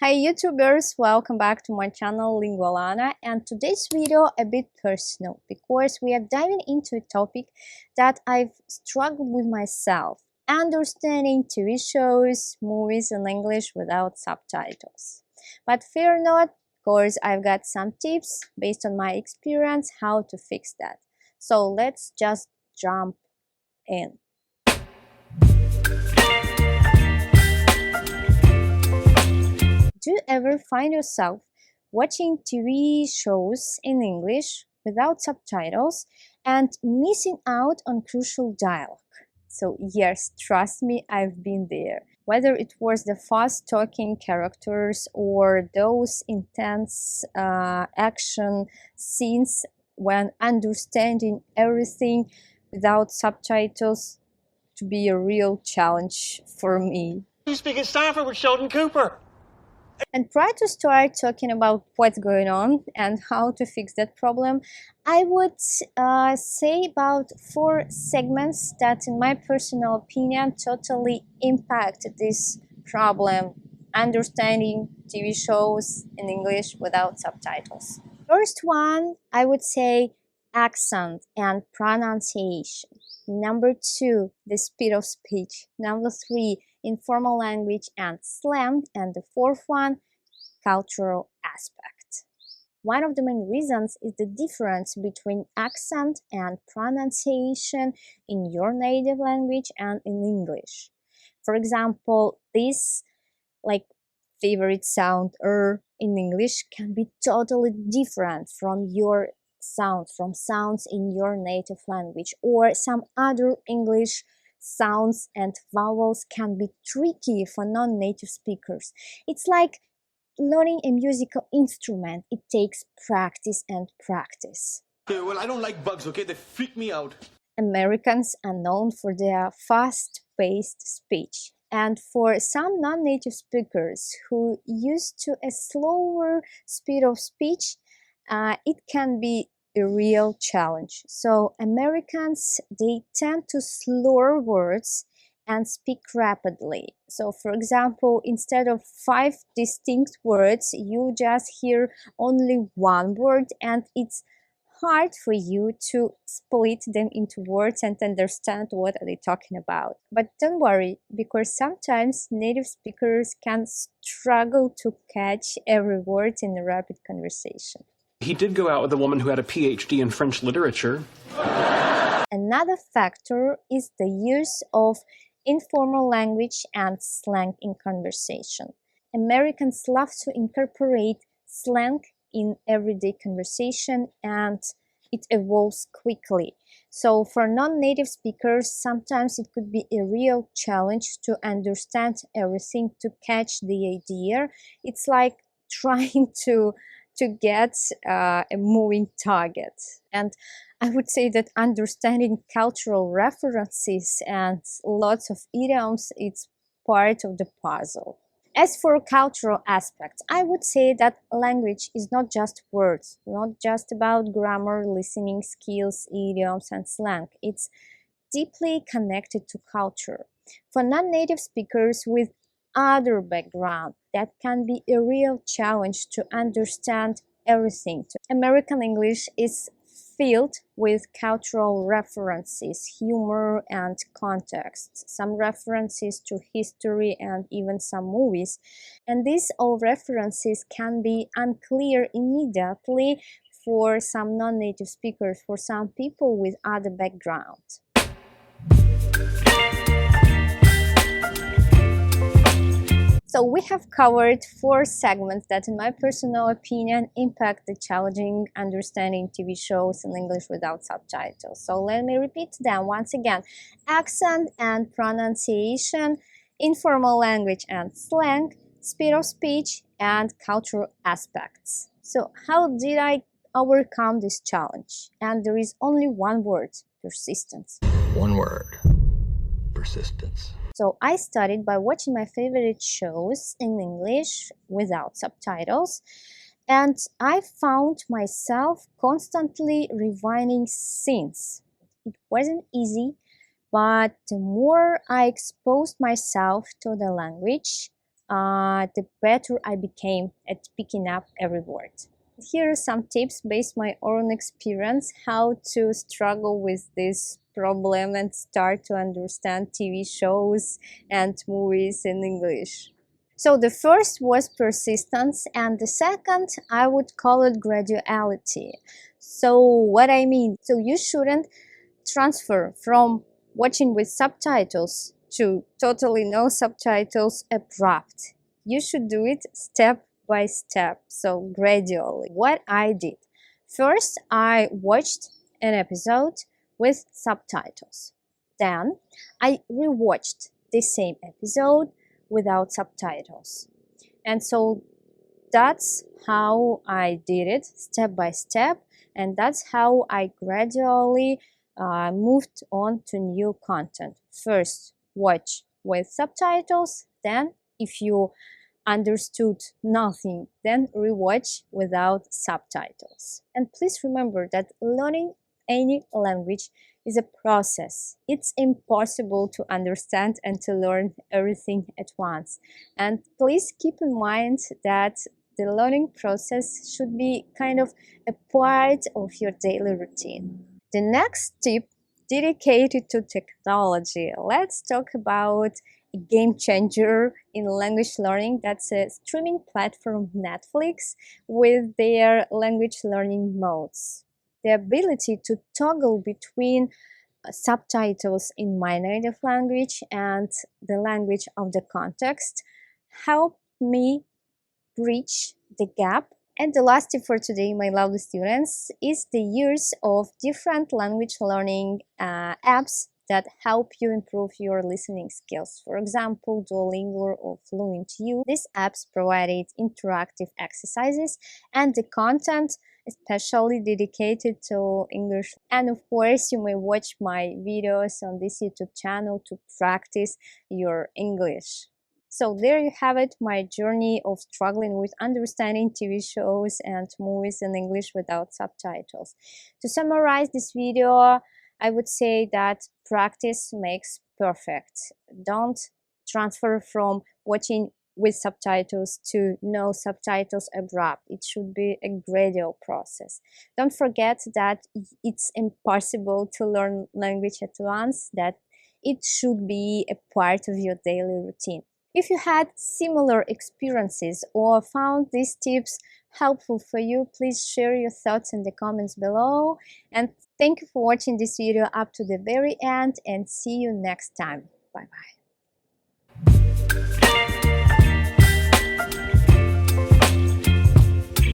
Hi YouTubers, welcome back to my channel Lingualana, and today's video a bit personal because we are diving into a topic that I've struggled with myself, understanding TV shows, movies in English without subtitles. But fear not, because I've got some tips based on my experience how to fix that. So let's just jump in. Do you ever find yourself watching TV shows in English without subtitles and missing out on crucial dialogue? So yes, trust me, I've been there. Whether it was the fast-talking characters or those intense action scenes, when understanding everything without subtitles to be a real challenge for me. You speak at Stanford with Sheldon Cooper. And prior to start talking about what's going on and how to fix that problem, I would say about 4 segments that, in my personal opinion, totally impact this problem, understanding TV shows in English without subtitles. First one, I would say accent and pronunciation. Number 2, the speed of speech. Number 3, informal language and slang. And the fourth one, cultural aspect. One of the main reasons is the difference between accent and pronunciation in your native language and in English. For example, this like favorite sound in English can be totally different from your sounds in your native language, or some other English sounds and vowels can be tricky for non-native speakers. It's like learning a musical instrument. It takes practice and practice. Okay, well, I don't like bugs, okay? They freak me out. Americans are known for their fast-paced speech. And for some non-native speakers who used to a slower speed of speech, it can be a real challenge. So Americans, they tend to slur words and speak rapidly. So for example, instead of 5 distinct words, you just hear only one word, and it's hard for you to split them into words and understand what are they talking about. But don't worry, because sometimes native speakers can struggle to catch every word in a rapid conversation. He did go out with a woman who had a PhD in French literature. Another factor is the use of informal language and slang in conversation. Americans love to incorporate slang in everyday conversation, and it evolves quickly. So for non-native speakers, sometimes it could be a real challenge to understand everything, to catch the idea. It's like trying to get a moving target. And I would say that understanding cultural references and lots of idioms, it's part of the puzzle. As for cultural aspects, I would say that language is not just words, not just about grammar, listening skills, idioms, and slang. It's deeply connected to culture. For non-native speakers with other background, that can be a real challenge to understand everything. American English is filled with cultural references, humor, and context, some references to history and even some movies. And these all references can be unclear immediately for some non-native speakers, for some people with other backgrounds. So we have covered 4 segments that, in my personal opinion, impact the challenging understanding TV shows in English without subtitles. So let me repeat them once again: accent and pronunciation, informal language and slang, speed of speech, and cultural aspects. So how did I overcome this challenge? And there is only one word: persistence. One word: persistence. So I started by watching my favorite shows in English without subtitles, and I found myself constantly rewinding scenes. It wasn't easy, but the more I exposed myself to the language, the better I became at picking up every word. Here are some tips based on my own experience how to struggle with this problem and start to understand TV shows and movies in English. So the first was persistence, and the second I would call it graduality. So what I mean, so you shouldn't transfer from watching with subtitles to totally no subtitles abrupt. You should do it step by step, so gradually. What I did, first I watched an episode with subtitles. Then I rewatched the same episode without subtitles. And so that's how I did it step by step, and that's how I gradually moved on to new content. First, watch with subtitles, then, if you understood nothing, then rewatch without subtitles. And please remember that learning any language is a process. It's impossible to understand and to learn everything at once. And please keep in mind that the learning process should be kind of a part of your daily routine. The next tip dedicated to technology. Let's talk about a game changer in language learning. That's a streaming platform, Netflix, with their language learning modes. The ability to toggle between subtitles in my native language and the language of the context helped me bridge the gap. And the last tip for today, my lovely students, is the use of different language learning apps that help you improve your listening skills. For example, Duolingo or FluentU. These apps provided interactive exercises and the content especially dedicated to English. And of course, you may watch my videos on this YouTube channel to practice your English. So there you have it, my journey of struggling with understanding TV shows and movies in English without subtitles. To summarize this video, I would say that practice makes perfect. Don't transfer from watching with subtitles to no subtitles abrupt. It should be a gradual process. Don't forget that it's impossible to learn language at once, that it should be a part of your daily routine. If you had similar experiences or found these tips helpful for you, please share your thoughts in the comments below. And thank you for watching this video up to the very end, and see you next time. Bye bye.